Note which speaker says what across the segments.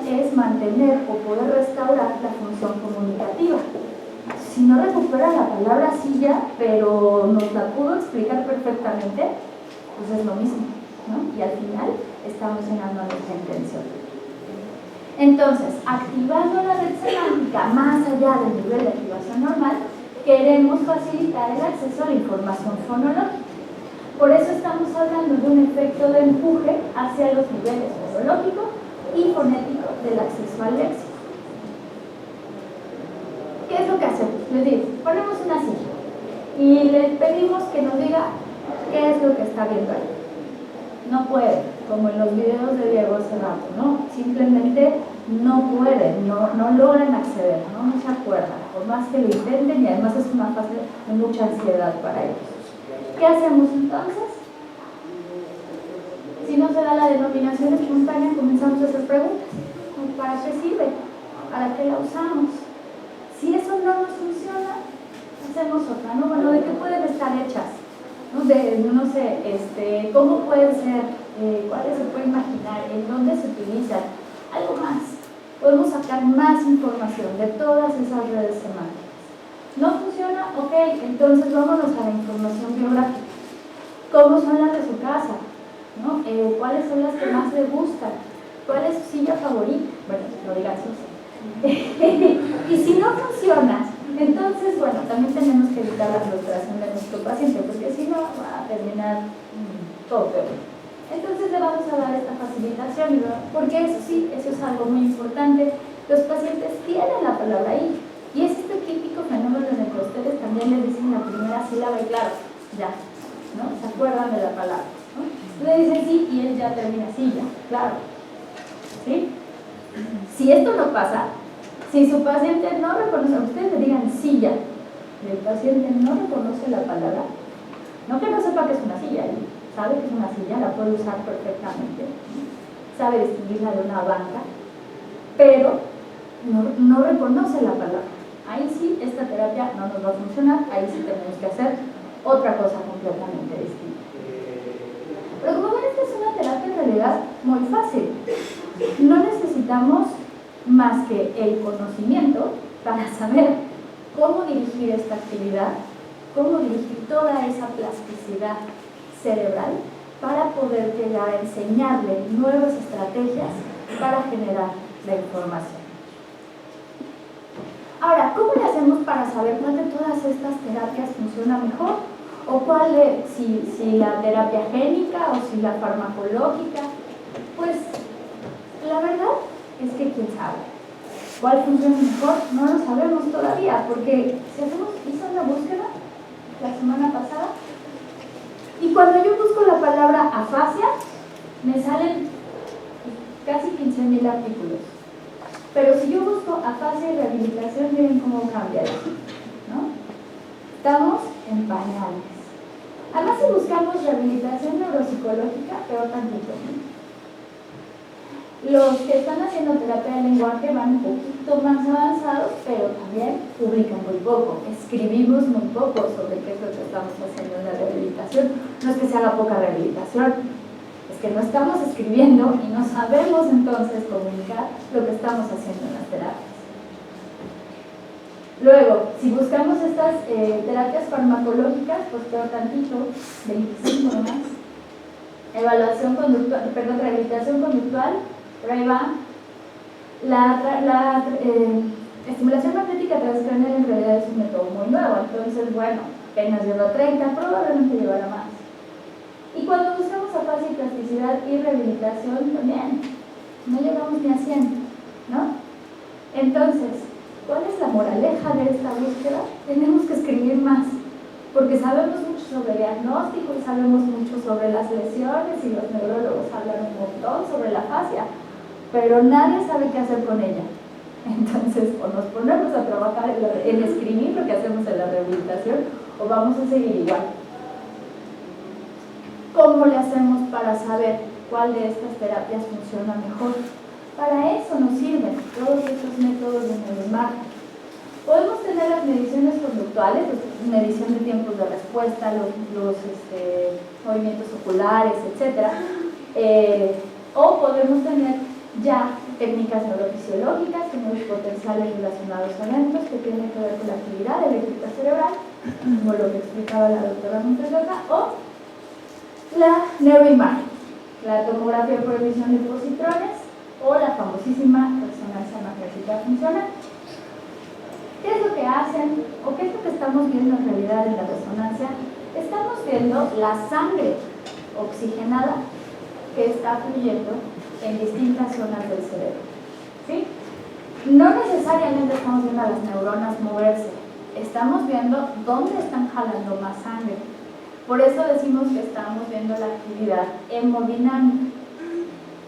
Speaker 1: es mantener o poder restaurar la función comunicativa. Si no recupera la palabra silla, pero nos la pudo explicar perfectamente, pues es lo mismo, ¿no? Y al final estamos llenando nuestra intención. Entonces, activando la red semántica más allá del nivel de activación normal, queremos facilitar el acceso a la información fonológica. Por eso estamos hablando de un efecto de empuje hacia los niveles fonológico y fonético del acceso al léxico. ¿Qué es lo que hacemos? Les digo, ponemos una silla y le pedimos que nos diga qué es lo que está viendo ahí. No puede, como en los videos de Diego hace rato, ¿no? Simplemente no pueden, no logran acceder, no se acuerdan, por más que lo intenten, y además es una fase de mucha ansiedad para ellos. ¿Qué hacemos entonces? Si no se da la denominación espontánea, comenzamos a hacer preguntas. ¿Para qué sirve? ¿Para qué la usamos? Si eso no nos funciona, hacemos otra, ¿no? Bueno, ¿de qué pueden estar hechas? No sé, ¿cómo pueden ser? ¿Cuáles se puede imaginar? ¿En dónde se utilizan? Algo más. Podemos sacar más información de todas esas redes semánticas. ¿No funciona? Ok, entonces vámonos a la información biográfica. ¿Cómo son las de su casa? ¿No? ¿Cuáles son las que más le gustan? ¿Cuál es su silla favorita? Bueno, lo digan sus. Y si no funciona, entonces, bueno, también tenemos que evitar la frustración de nuestro paciente, porque si no va a terminar todo peor. Entonces le vamos a dar esta facilitación, porque eso sí, eso es algo muy importante. Los pacientes tienen la palabra ahí, y es este típico fenómeno en el que ustedes también les dicen la primera sílaba y claro, ya, ¿no? Se acuerdan de la palabra, ¿no? Le dicen sí y él ya termina sí, ya, claro. ¿Sí? Si esto no pasa, si su paciente no reconoce, ustedes le digan silla, y el paciente no reconoce la palabra, no que no sepa que es una silla, sabe que es una silla, la puede usar perfectamente, sabe distinguirla de una banca, pero no reconoce la palabra. Ahí sí, esta terapia no nos va a funcionar, ahí sí tenemos que hacer otra cosa completamente distinta. Pero como ven, esta es una terapia en realidad muy fácil. No necesitamos más que el conocimiento para saber cómo dirigir esta actividad, cómo dirigir toda esa plasticidad cerebral para poder llegar a enseñarle nuevas estrategias para generar la información. Ahora, ¿cómo le hacemos para saber cuál de todas estas terapias funciona mejor? ¿O cuál si la terapia génica o si la farmacológica? Pues la verdad es que quién sabe. ¿Cuál funciona mejor? No lo sabemos todavía, porque hice una búsqueda la semana pasada y cuando yo busco la palabra afasia, me salen casi 15,000 artículos. Pero si yo busco afasia y rehabilitación, miren cómo cambia eso, ¿no? Estamos en pañales. Además, si buscamos rehabilitación neuropsicológica, peor tantito, ¿no? Los que están haciendo terapia de lenguaje van un poquito más avanzados, pero también publican muy poco. Escribimos muy poco sobre qué es lo que estamos haciendo en la rehabilitación. No es que se haga poca rehabilitación, es que no estamos escribiendo y no sabemos entonces comunicar lo que estamos haciendo en las terapias. Luego, si buscamos estas terapias farmacológicas, pues peor tantito, 25 nomás. Evaluación conductual, rehabilitación conductual, por ahí va. La estimulación magnética transcranial en realidad es un método muy nuevo, entonces, bueno, apenas lleva 30, probablemente llevará más. Y cuando buscamos afasia y plasticidad y rehabilitación, también no llegamos ni a 100, ¿no? Entonces, ¿cuál es la moraleja de esta búsqueda? Tenemos que escribir más, porque sabemos mucho sobre diagnóstico y sabemos mucho sobre las lesiones y los neurólogos hablan un montón sobre la afasia, pero nadie sabe qué hacer con ella. Entonces, o nos ponemos a trabajar en escribir lo que hacemos en la rehabilitación, o vamos a seguir igual. ¿Cómo le hacemos para saber cuál de estas terapias funciona mejor? Para eso nos sirven todos estos métodos de neuroimagen. Podemos tener las mediciones conductuales, medición de tiempos de respuesta, los movimientos oculares, etc. O podemos tener ya técnicas neurofisiológicas, tenemos potenciales relacionados a eventos que tienen que ver con la actividad eléctrica cerebral, como lo que explicaba la doctora Montesoca, o la neuroimagen, la tomografía por emisión de positrones o la famosísima resonancia magnética funcional. ¿Qué es lo que hacen o qué es lo que estamos viendo en realidad en la resonancia? Estamos viendo la sangre oxigenada que está fluyendo en distintas zonas del cerebro, ¿sí? No necesariamente estamos viendo a las neuronas moverse, estamos viendo dónde están jalando más sangre. Por eso decimos que estamos viendo la actividad hemodinámica.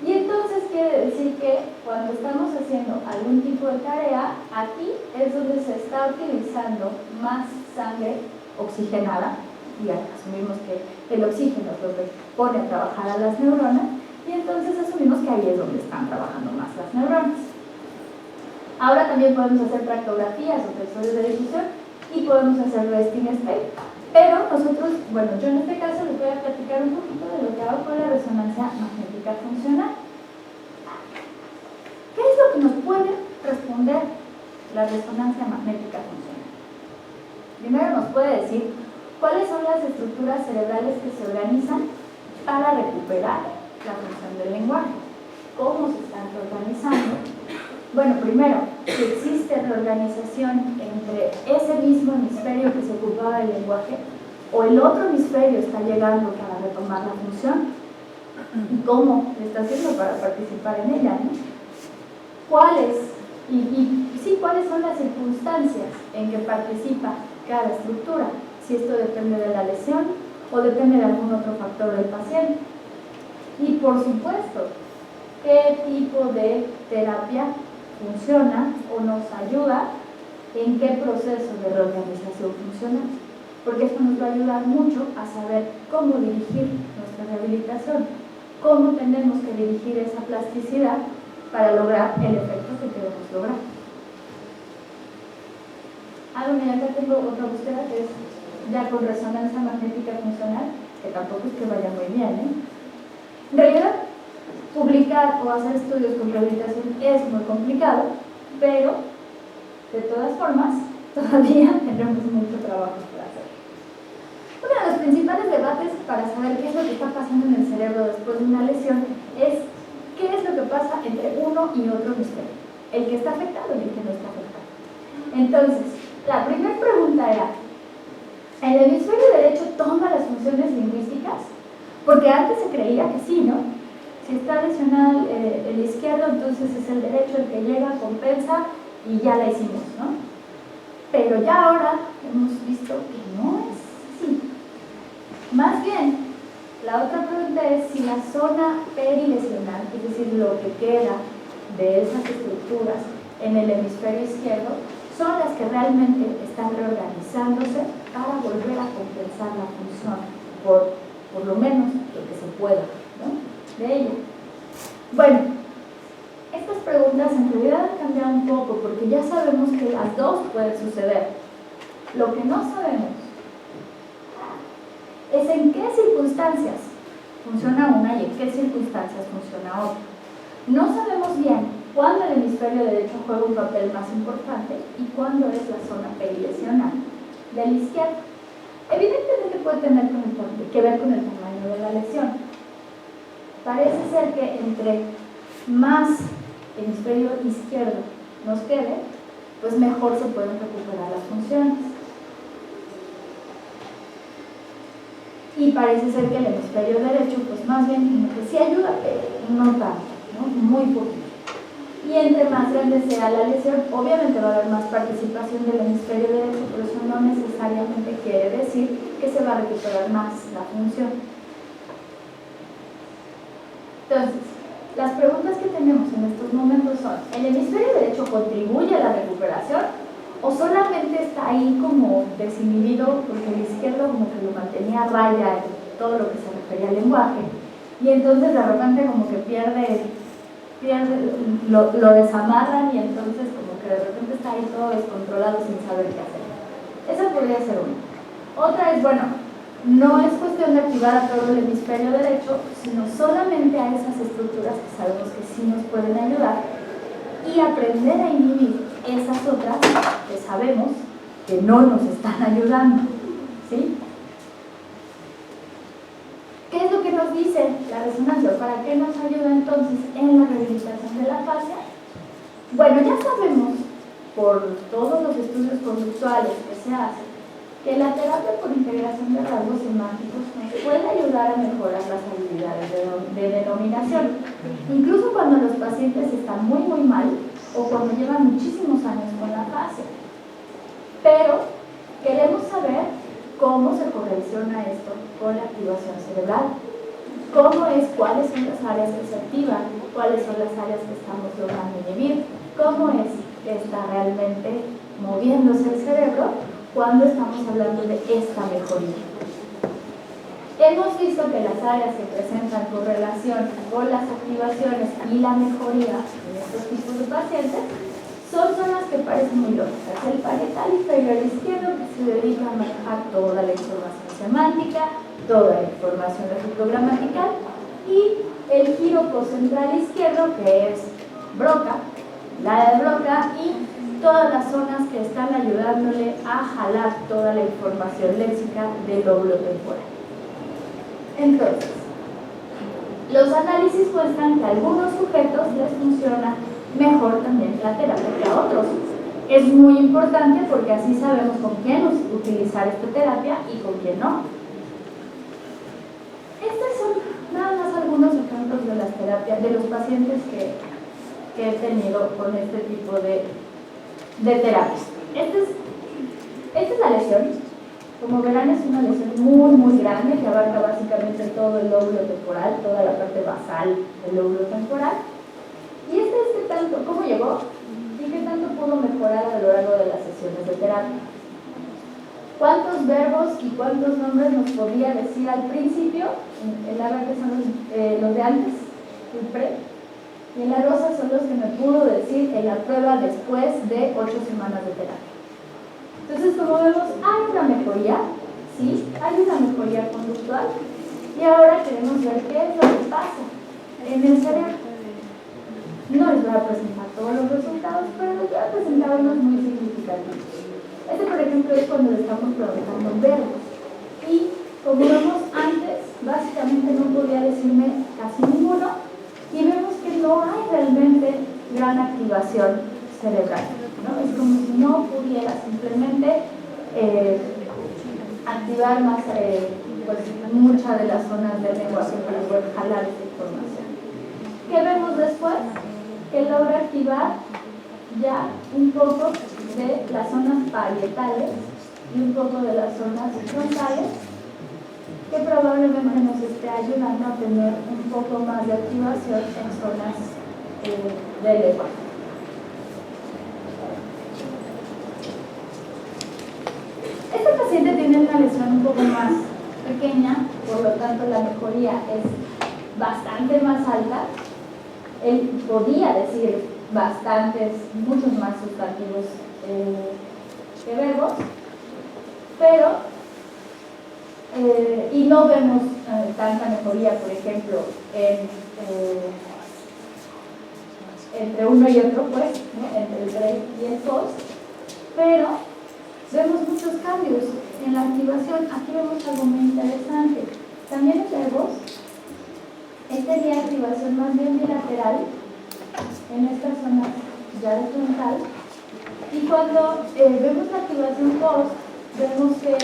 Speaker 1: Y entonces quiere decir que cuando estamos haciendo algún tipo de tarea, aquí es donde se está utilizando más sangre oxigenada, y asumimos que el oxígeno es lo que pone a trabajar a las neuronas, y entonces asumimos que ahí es donde están trabajando más las neuronas. Ahora también podemos hacer tractografías o tensores de difusión y podemos hacer resting state. Pero nosotros, bueno, yo en este caso les voy a platicar un poquito de lo que hago con la resonancia magnética funcional. ¿Qué es lo que nos puede responder la resonancia magnética funcional? Primero nos puede decir cuáles son las estructuras cerebrales que se organizan para recuperar la función del lenguaje, cómo se están reorganizando. Bueno, primero, si existe reorganización entre ese mismo hemisferio que se ocupaba del lenguaje o el otro hemisferio está llegando para retomar la función y cómo lo está haciendo para participar en ella, ¿no? ¿Cuáles son las circunstancias en que participa cada estructura? Si esto depende de la lesión o depende de algún otro factor del paciente. Y por supuesto, ¿qué tipo de terapia funciona o nos ayuda en qué proceso de reorganización funciona? Porque esto nos va a ayudar mucho a saber cómo dirigir nuestra rehabilitación, cómo tenemos que dirigir esa plasticidad para lograr el efecto que queremos lograr. Bueno, y acá tengo otra búsqueda que es ya con resonancia magnética funcional, que tampoco es que vaya muy bien, ¿eh? En realidad, publicar o hacer estudios con rehabilitación es muy complicado, pero de todas formas todavía tenemos mucho trabajo por hacer. Uno de los principales debates para saber qué es lo que está pasando en el cerebro después de una lesión es qué es lo que pasa entre uno y otro hemisferio, el que está afectado y el que no está afectado. Entonces, la primera pregunta era, ¿el hemisferio derecho toma las funciones lingüísticas? Porque antes se creía que sí, ¿no? Si está lesionado el izquierdo, entonces es el derecho el que llega, compensa y ya la hicimos, ¿no? Pero ya ahora hemos visto que no es así. Más bien, la otra pregunta es si la zona perilesional, es decir, lo que queda de esas estructuras en el hemisferio izquierdo, son las que realmente están reorganizándose para volver a compensar la función, por lo menos lo que se pueda, ¿no? De ella. Bueno, estas preguntas en realidad han cambiado un poco porque ya sabemos que las dos pueden suceder. Lo que no sabemos es en qué circunstancias funciona una y en qué circunstancias funciona otra. No sabemos bien cuándo el hemisferio derecho juega un papel más importante y cuándo es la zona perilesional del izquierdo. Evidentemente puede tener que ver con el tamaño de la lesión. Parece ser que entre más hemisferio izquierdo nos quede, pues mejor se pueden recuperar las funciones. Y parece ser que el hemisferio derecho, pues más bien, que sí ayuda, pero no tanto, ¿no? Muy poquito. Y entre más grande sea la lesión, obviamente va a haber más participación del hemisferio derecho, pero eso no necesariamente quiere decir que se va a recuperar más la función. Entonces, las preguntas que tenemos en estos momentos son, ¿el hemisferio derecho contribuye a la recuperación o solamente está ahí como desinhibido porque el izquierdo como que lo mantenía a raya en todo lo que se refería al lenguaje y entonces de repente como que pierde lo desamarran y entonces como que de repente está ahí todo descontrolado sin saber qué hacer? Esa podría ser una. Otra es, bueno, no es cuestión de activar a todo el hemisferio derecho, sino solamente a esas estructuras que sabemos que sí nos pueden ayudar y aprender a inhibir esas otras que sabemos que no nos están ayudando, ¿sí? ¿Qué es lo que nos dice la resonancia? ¿Para qué nos ayuda entonces en la rehabilitación de la fascia? Bueno, ya sabemos por todos los estudios conductuales que se hacen que la terapia por integración de rasgos semánticos nos puede ayudar a mejorar las habilidades de denominación, incluso cuando los pacientes están muy mal o cuando llevan muchísimos años con la fascia. Pero queremos saber cómo se correlaciona esto con la activación cerebral, cuáles son las áreas que se activan, cuáles son las áreas que estamos logrando inhibir, cómo es que está realmente moviéndose el cerebro cuando estamos hablando de esta mejoría. Hemos visto que las áreas que presentan correlación con las activaciones y la mejoría en estos tipos de pacientes son zonas que parecen muy lógicas. El parietal inferior izquierdo, que se dedica a manejar toda la información semántica, toda la información lexicogramatical, y el giro cocentral izquierdo, que es Broca, la de Broca, y todas las zonas que están ayudándole a jalar toda la información léxica del lóbulo temporal. Entonces, los análisis muestran que a algunos sujetos les funciona mejor también la terapia que a otros. Es muy importante porque así sabemos con quién utilizar esta terapia y con quién no. Estos son nada más algunos ejemplos de las terapias, de los pacientes que he tenido con este tipo de terapias. Esta es la lesión. Como verán, es una lesión muy grande que abarca básicamente todo el lóbulo temporal, toda la parte basal del lóbulo temporal. Y este es qué tanto, cómo llegó y qué tanto pudo mejorar a lo largo de las sesiones de terapia. ¿Cuántos verbos y cuántos nombres nos podía decir al principio? En la verde son los de antes, el pre, y en la rosa son los que me pudo decir en la prueba después de 8 semanas de terapia. Entonces, como vemos, hay una mejoría, ¿sí? Hay una mejoría conductual, y ahora queremos ver qué es lo que pasa en el cerebro. No les voy a presentar todos los resultados, pero les voy a presentar unos muy significativos. Este, por ejemplo, es cuando le estamos preguntando verbos. Y como vemos antes, básicamente no podía decirme casi ninguno, y vemos que no hay realmente gran activación cerebral, ¿no? Es como si no pudiera simplemente activar más pues, muchas de las zonas del lenguaje para poder jalar esta información. ¿Qué vemos después? Que logra activar ya un poco de las zonas parietales y un poco de las zonas frontales, que probablemente nos esté ayudando a tener un poco más de activación en zonas del lenguaje. Este paciente tiene una lesión un poco más pequeña, por lo tanto la mejoría es bastante más alta. Él podía decir muchos más sustantivos que verbos, pero y no vemos tanta mejoría, por ejemplo, entre uno y otro, pues, ¿no? Entre el pre y el post, pero vemos muchos cambios en la activación. Aquí vemos algo muy interesante. También en verbos, tenía activación más bien bilateral en esta zona ya de frontal, y cuando vemos la activación post, vemos que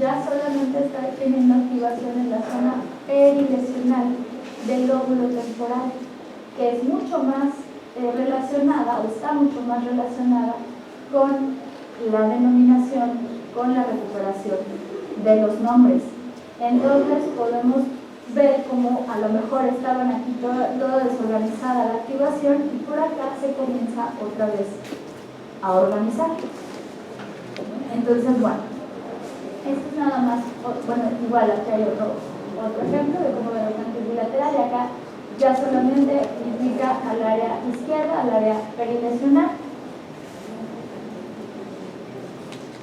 Speaker 1: ya solamente está teniendo activación en la zona perilesional del lóbulo temporal, que es mucho más relacionada, o está mucho más relacionada con la denominación, con la recuperación de los nombres. Entonces podemos ver cómo a lo mejor estaban aquí toda desorganizada la activación, y por acá se comienza otra vez a organizar. Entonces, bueno, esto es nada más, bueno, igual aquí hay otro ejemplo de cómo ver el bilateral, y acá ya solamente indica al área izquierda, al área perilesional.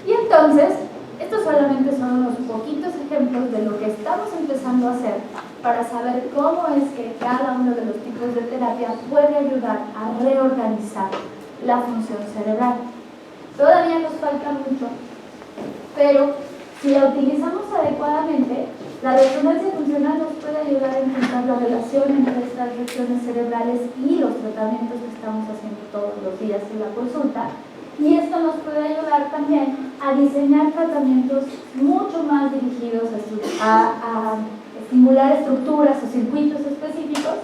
Speaker 1: Y entonces, estos solamente son unos poquitos ejemplos de lo que estamos empezando a hacer para saber cómo es que cada uno de los tipos de terapia puede ayudar a reorganizar la función cerebral. Todavía nos falta mucho, pero si la utilizamos adecuadamente, la resonancia funcional nos puede ayudar a encontrar la relación entre estas regiones cerebrales y los tratamientos que estamos haciendo todos los días en la consulta. Y esto nos puede ayudar también a diseñar tratamientos mucho más dirigidos a estimular estructuras o circuitos específicos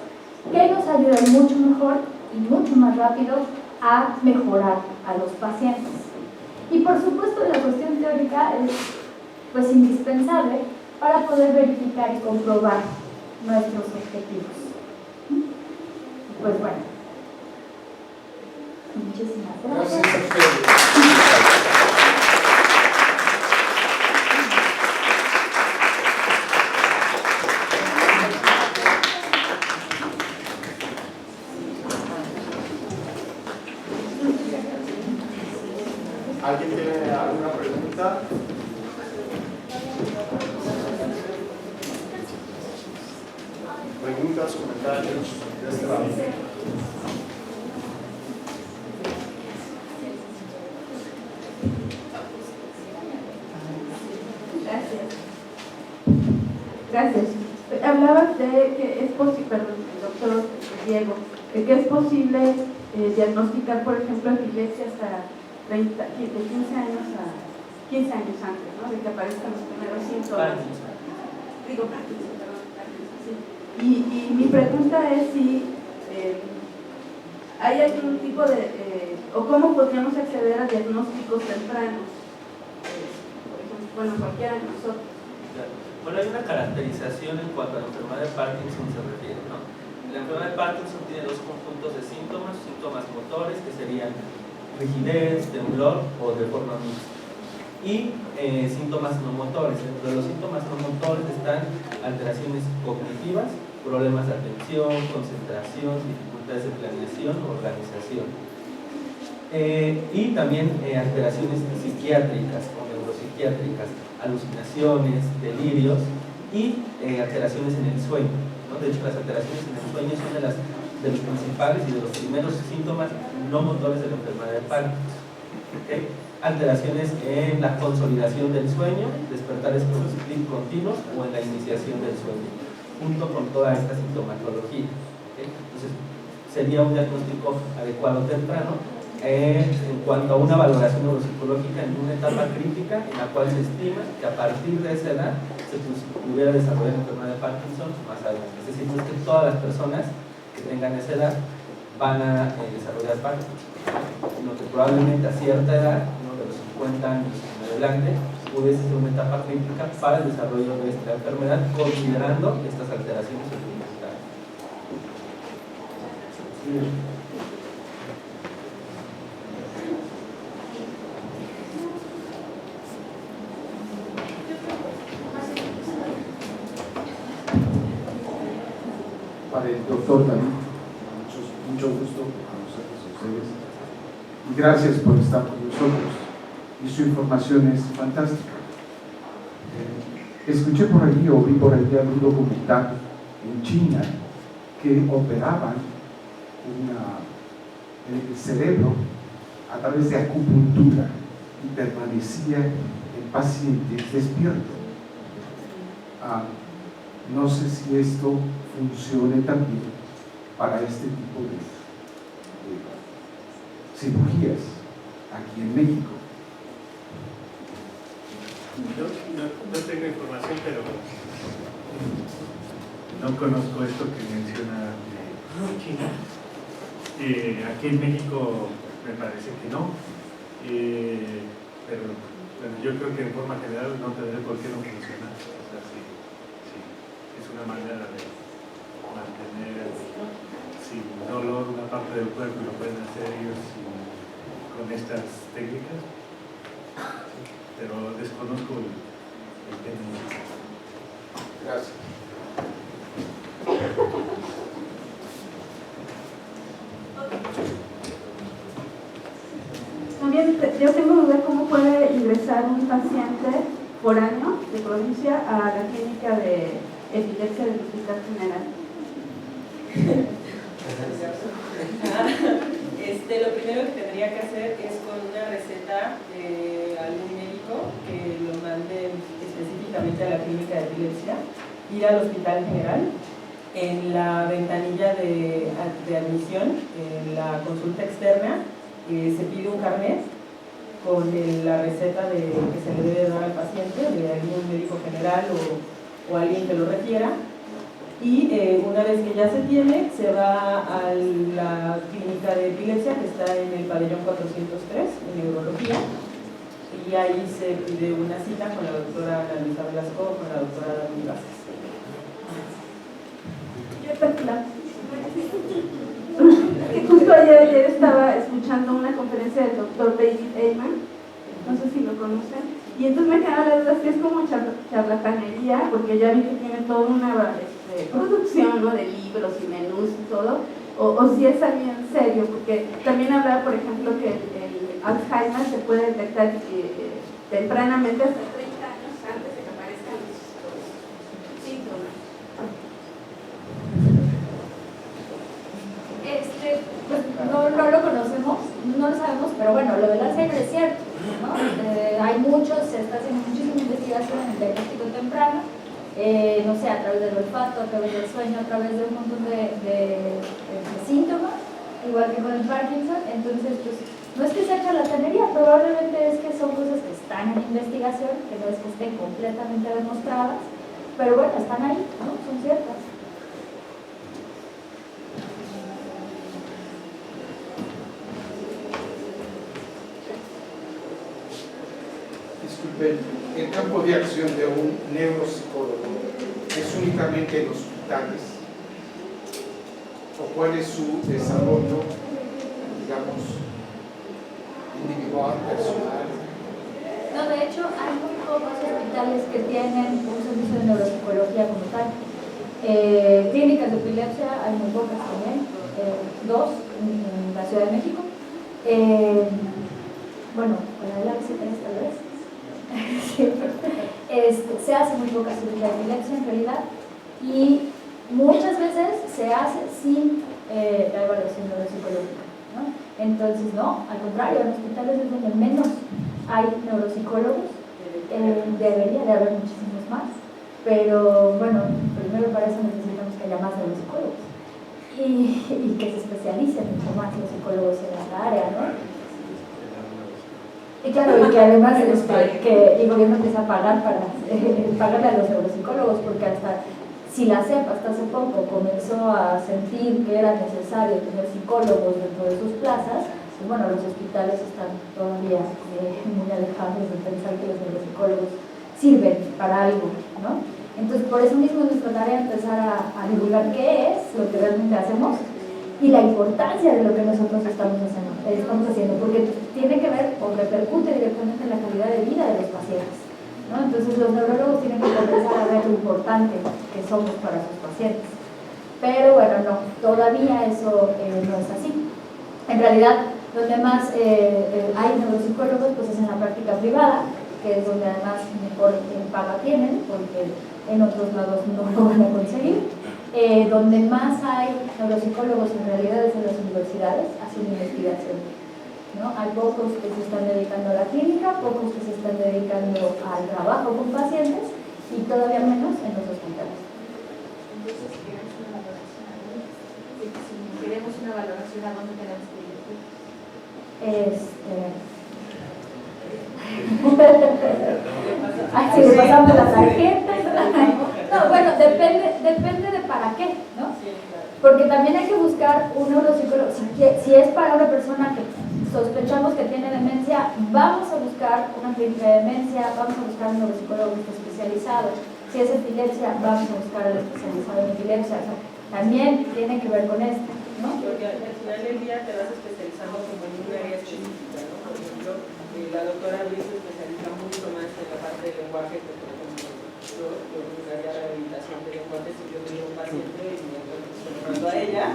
Speaker 1: que nos ayuden mucho mejor y mucho más rápido a mejorar a los pacientes. Y por supuesto la cuestión teórica es pues indispensable para poder verificar y comprobar nuestros objetivos. Pues bueno, muchísimas gracias.
Speaker 2: ¿Alguien tiene alguna pregunta? Preguntas, comentarios de este lado.
Speaker 3: Gracias. Hablabas de que es posible, perdón, doctor Diego, de que es posible diagnosticar, por ejemplo, epilepsia hasta de 15 años a 15 años antes, ¿no? De que aparezcan los primeros síntomas. Digo, Parkinson, perdón, sí. Y mi pregunta es si hay algún tipo de, o cómo podríamos acceder a diagnósticos tempranos, por ejemplo, bueno, cualquiera de nosotros.
Speaker 4: Bueno, hay una caracterización en cuanto a la enfermedad de Parkinson se refiere, ¿no? La enfermedad de Parkinson tiene dos conjuntos de síntomas motores, que serían rigidez, temblor o de forma mixta, y síntomas no motores. Dentro de los síntomas no motores están alteraciones cognitivas, problemas de atención, concentración, dificultades de planeación o organización, y también alteraciones psiquiátricas o neuropsiquiátricas, alucinaciones, delirios y alteraciones en el sueño, ¿no? De hecho, las alteraciones en el sueño son de los principales y de los primeros síntomas no motores de la enfermedad de Parkinson. ¿Okay? Alteraciones en la consolidación del sueño, despertares continuos o en la iniciación del sueño, junto con toda esta sintomatología. ¿Okay? Entonces, sería un diagnóstico adecuado temprano en cuanto a una valoración neuropsicológica en una etapa crítica en la cual se estima que a partir de esa edad se pudiera desarrollar la enfermedad de Parkinson más adelante. Es decir, no es que todas las personas que tengan esa edad van a desarrollar Parkinson, sino que probablemente a cierta edad, ¿no? De los 50 años en adelante, pudiese ser una etapa crítica para el desarrollo de esta enfermedad, considerando estas alteraciones experimentales. Sí.
Speaker 5: Para el doctor David, mucho gusto conocerlos a ustedes y gracias por estar con nosotros y su información es fantástica. Escuché por allí o vi por allí algún documental en China que operaban el cerebro a través de acupuntura y permanecía el paciente despierto. No sé si esto funcione también para este tipo de cirugías aquí en México.
Speaker 2: No tengo información, pero no conozco esto que menciona China. Aquí en México me parece que no, pero bueno, yo creo que en forma general no tendré por qué no funcionar. O sea, sí, es una manera de mantener sin dolor una parte del cuerpo y lo pueden hacer ellos con estas técnicas, pero desconozco el tema.
Speaker 5: Gracias.
Speaker 3: También yo tengo duda cómo puede ingresar un paciente foráneo de provincia a la clínica de epilepsia del Hospital General?
Speaker 6: Lo primero que tendría que hacer es con una receta de algún médico que lo mande específicamente a la clínica de epilepsia, ir al Hospital General, en la ventanilla de admisión, en la consulta externa, se pide un carnet con la receta que se le debe dar al paciente de algún médico general o alguien que lo requiera. Y una vez que ya se tiene, se va a la clínica de epilepsia que está en el pabellón 403, en neurología, y ahí se pide una cita con la doctora Ana Luisa Velasco o con la doctora Dani Vázquez.
Speaker 3: Que justo ayer estaba escuchando una conferencia del doctor David Eyman, no sé si lo conocen, y entonces me quedaba la duda que es como charlatanería, porque ya vi que tiene toda una producción, ¿no?, de libros y menús y todo, o si es algo en serio, porque también hablaba, por ejemplo, que el Alzheimer se puede detectar tempranamente hasta 30 años antes de que aparezcan los síntomas.
Speaker 1: Pues no lo conocemos, no lo sabemos, pero bueno, lo del Alzheimer es cierto, ¿no? Se está haciendo muchísima investigación en el diagnóstico temprano, no sé, a través del olfato, a través del sueño, a través de un montón de síntomas, igual que con el Parkinson. Entonces, pues, no es que sea charlatanería, probablemente es que son cosas que están en investigación, que no es que estén completamente demostradas, pero bueno, están ahí, ¿no? Son ciertas.
Speaker 5: Disculpe, el campo de acción de un neuropsicólogo es únicamente en hospitales, o cuál es su desarrollo, digamos, individual, personal.
Speaker 1: No, de hecho, hay muy pocos hospitales que tienen un servicio de neuropsicología como tal. Clínicas de epilepsia hay muy pocas también, 2 en la Ciudad de México. Bueno, para el ABC3 tal vez. Sí. Se hace muy poca cirugía de epilepsia en realidad, y muchas veces se hace sin la evaluación neuropsicológica, ¿no? Entonces, no, al contrario, en hospitales es donde menos hay neuropsicólogos, debería de haber muchísimos más, pero bueno, primero para eso necesitamos que haya más neuropsicólogos y que se especialicen mucho más los psicólogos en esta área, ¿no? Y claro, y que además que el gobierno empieza a pagar para pagarle a los neuropsicólogos, porque hasta si la CEP hasta hace poco comenzó a sentir que era necesario tener psicólogos dentro de sus plazas, pues bueno, los hospitales están todavía muy alejados de pensar que los neuropsicólogos sirven para algo, ¿no? Entonces, por eso mismo es nuestra tarea empezar a divulgar qué es lo que realmente hacemos y la importancia de lo que nosotros estamos haciendo, porque tiene que ver o repercute directamente en la calidad de vida de los pacientes, ¿no? Entonces los neurólogos tienen que comenzar a ver lo importante que somos para sus pacientes, pero bueno, no, todavía eso no es así. En realidad, donde más hay neuropsicólogos pues es en la práctica privada, que es donde además mejor paga tienen, porque en otros lados no lo van a conseguir. Donde más hay neuropsicólogos en realidad es en las universidades haciendo investigación, ¿no? Hay pocos que se están dedicando a la clínica, pocos que se están dedicando al trabajo con pacientes y todavía menos en los hospitales.
Speaker 7: Entonces, queremos una valoración, ¿a dónde tenemos que ir?
Speaker 1: Si le pasamos la tarjeta. No, bueno, depende de para qué, ¿no? Porque también hay que buscar un neuropsicólogo. Si es para una persona que sospechamos que tiene demencia, vamos a buscar una clínica de demencia, vamos a buscar un neuropsicólogo que esté especializado. Si es epilepsia, vamos a buscar al especializado en epilepsia. O sea, también tiene que ver con esto, ¿no?
Speaker 6: Porque al final del día te vas especializando como en un área específica, ¿no? Por ejemplo, la doctora Luis se especializa mucho más en la parte del lenguaje, que por ejemplo yo haría rehabilitación de lenguaje si yo tuviera un paciente y me mando a ella,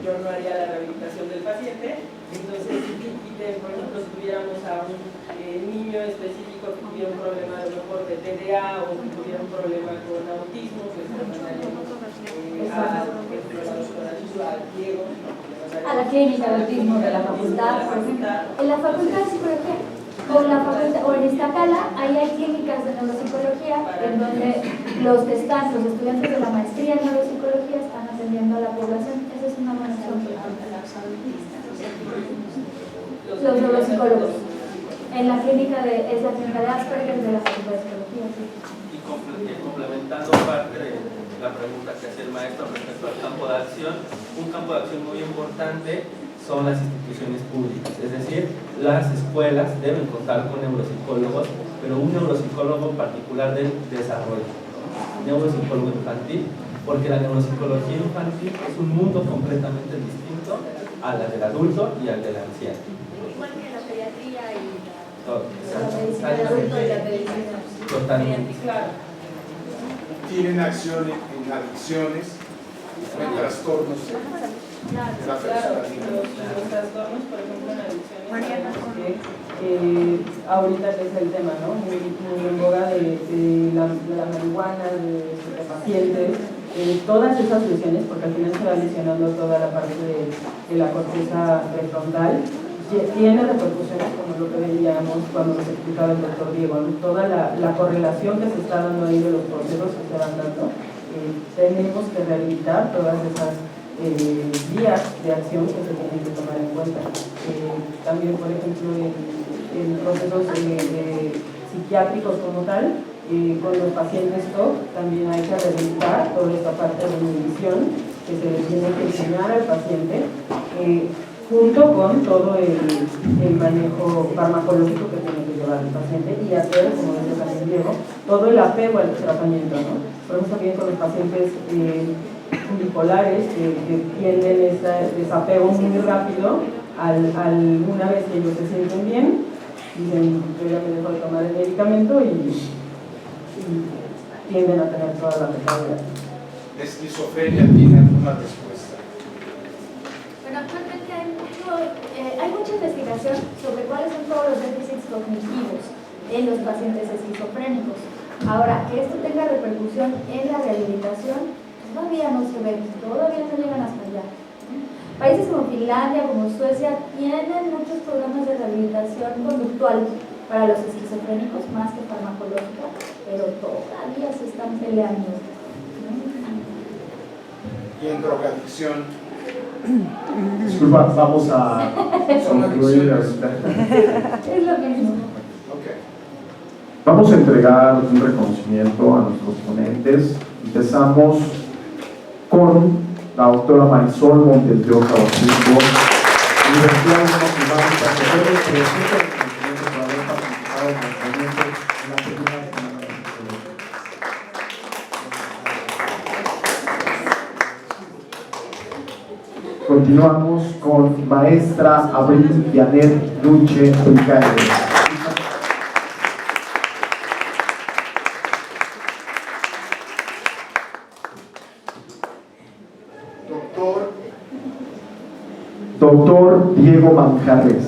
Speaker 6: yo no haría la rehabilitación del paciente. Entonces, por ejemplo, si tuviéramos a un niño específico que tuviera un problema a lo mejor de TDA o que tuviera un problema con autismo, pues lo mandaríamos a Diego,
Speaker 1: a la clínica de autismo de la facultad, por ejemplo. En la facultad de psicología, con la facultad, o en Iztacala, ahí hay clínicas de neuropsicología en donde los estudiantes de la maestría en neuropsicología están atendiendo a la población. Esa es una buena opción. Los neuropsicólogos. En la clínica es la clínica de Asperger de la facultad de psicología. Sí.
Speaker 4: Y complementando parte de la pregunta que hacía el maestro respecto al campo de acción, un campo de acción muy importante son las instituciones públicas, es decir, las escuelas deben contar con neuropsicólogos, pero un neuropsicólogo particular del desarrollo, neuropsicólogo infantil, porque la neuropsicología infantil es un mundo completamente distinto a la del adulto y al del anciano.
Speaker 7: Igual que la pediatría y
Speaker 1: La medicina de adulto y la medicina.
Speaker 4: Totalmente.
Speaker 6: Claro.
Speaker 5: Tienen acción en adicciones, en trastornos de la
Speaker 6: Claro,
Speaker 5: personalidad.
Speaker 6: los trastornos, por ejemplo, en adicciones, ahorita que es el tema, ¿no? Muy en boga de la marihuana, de pacientes, todas esas lesiones, porque al final se va lesionando toda la parte de la corteza prefrontal, tiene repercusiones como lo que veíamos cuando nos explicaba el doctor Diego, ¿no? Toda la correlación que se está dando ahí de los procesos que se van dando, tenemos que rehabilitar todas esas vías de acción que se tienen que tomar en cuenta. También, por ejemplo, en procesos psiquiátricos como tal, con los pacientes TOC también hay que rehabilitar toda esta parte de inhibición que se le tiene que enseñar al paciente, junto con todo el manejo farmacológico que tiene que llevar el paciente y hacer, como decía también Diego, todo el apego al tratamiento, ¿no? Por ejemplo, también con los pacientes bipolares que tienden ese desapego muy rápido una vez que ellos se sienten bien, dicen, yo ya me dejo de tomar el medicamento y tienden a tener toda la recaída.
Speaker 5: ¿La esquizofrenia tiene alguna respuesta?
Speaker 1: Bueno, actualmente hay mucha investigación sobre cuáles son todos los déficits cognitivos en los pacientes esquizofrénicos. Ahora, que esto tenga repercusión en la rehabilitación, todavía no se ve, todavía no llegan hasta allá. Países como Finlandia, como Suecia, tienen muchos programas de rehabilitación conductual para los esquizofrénicos, más que farmacológica, pero todavía se están peleando.
Speaker 5: Y en drogadicción.
Speaker 8: Disculpa, vamos a concluir.
Speaker 1: Es lo mismo.
Speaker 5: Okay.
Speaker 8: Vamos a entregar un reconocimiento a nuestros ponentes. Empezamos con la doctora Marisol Montes de Oca Basilco, Universidad Nacional de Profesores, presenta el reconocimiento por haber participado en el movimiento en la primera semana de psicología. Continuamos con maestra Abril Janet Luche Ricaide. Doctor Diego Manjarres.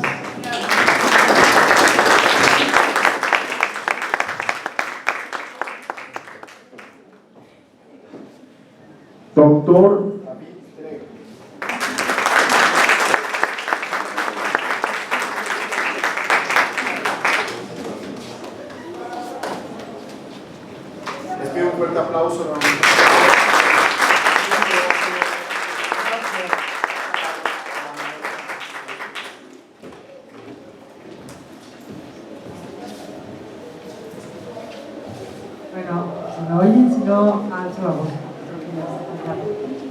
Speaker 8: Doctor
Speaker 5: Les pido un fuerte aplauso.
Speaker 9: Bueno, si me oyen, si no, alzo la voz.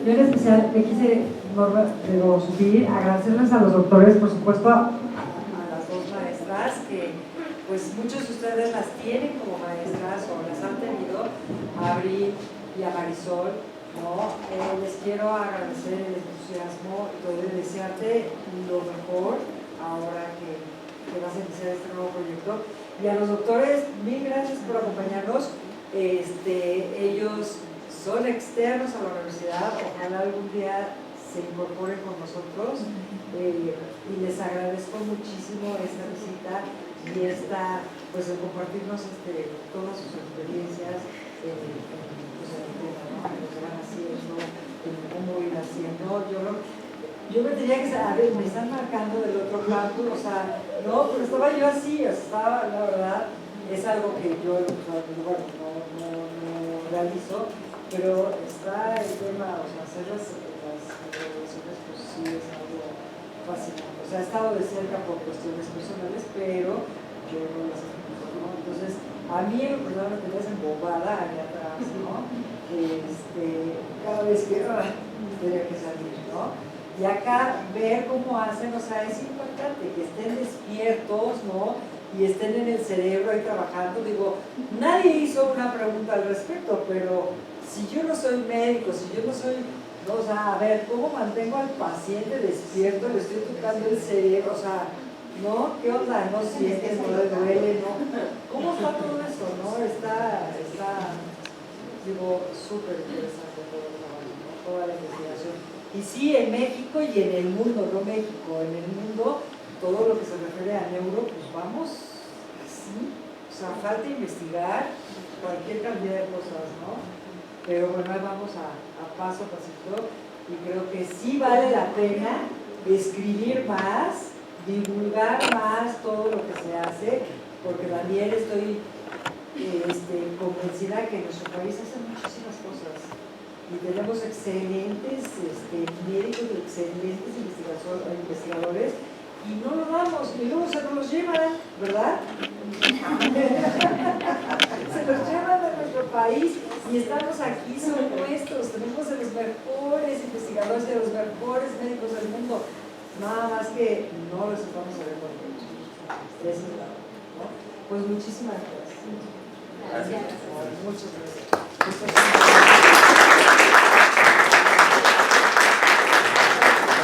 Speaker 9: Yo en especial me quise subir, agradecerles a los doctores, por supuesto, a las dos maestras, que pues muchos de ustedes las tienen como maestras o las han tenido, a Abril y a Marisol, ¿no? Les quiero agradecer el entusiasmo y poder desearte lo mejor ahora que vas a iniciar este nuevo proyecto. Y a los doctores, mil gracias por acompañarnos. Ellos son externos a la universidad, ojalá algún día se incorporen con nosotros y les agradezco muchísimo esta visita y pues el compartirnos todas sus experiencias pues, en el tema, ¿no? En lo que van haciendo, en cómo ir haciendo. Yo me tenía que saber, me están marcando del otro lado, o sea, no, pero estaba yo así, o sea, estaba, la verdad, es algo que yo, bueno, no realizo, pero está el tema, o sea, hacer las evaluaciones, pues sí es algo fascinante. O sea, he estado de cerca por cuestiones personales, pero yo no las ejecuto, ¿no? Entonces, a mí en lo personal me tenías embobada allá atrás, ¿no? Cada vez que tenía que salir, ¿no? Y acá ver cómo hacen, o sea, es importante que estén despiertos, ¿no? Y estén en el cerebro ahí trabajando. Digo, nadie hizo una pregunta al respecto, pero si yo no soy médico, si yo no soy, o sea, a ver, ¿cómo mantengo al paciente despierto? Le estoy tocando el cerebro, o sea, ¿no? ¿Qué onda? ¿No sientes? ¿No le duele? ¿No? ¿Cómo está todo eso? ¿No? Está digo, súper interesante todo el trabajo, ¿no? Toda la investigación. Y sí, en México y en el mundo, no México, en el mundo, todo lo que se refiere a neuro, pues vamos así. O sea, falta investigar cualquier cantidad de cosas, ¿no? Pero bueno, ahí vamos a paso a pasito y creo que sí vale la pena escribir más, divulgar más todo lo que se hace, porque también estoy convencida que en nuestro país hacen muchísimas cosas y tenemos excelentes médicos, excelentes investigadores y no lo damos, y luego se nos los llevan, ¿verdad? Se los llevan a nuestro país y estamos aquí, son nuestros, tenemos de los mejores investigadores, de los mejores médicos del mundo, nada más que no los estamos sabiendo de ellos. Ese es el lado, ¿no? Pues muchísimas gracias.
Speaker 7: Gracias.
Speaker 9: Muchas gracias.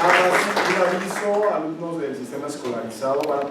Speaker 8: Nada más un aviso, alumnos del sistema escolarizado van a pasar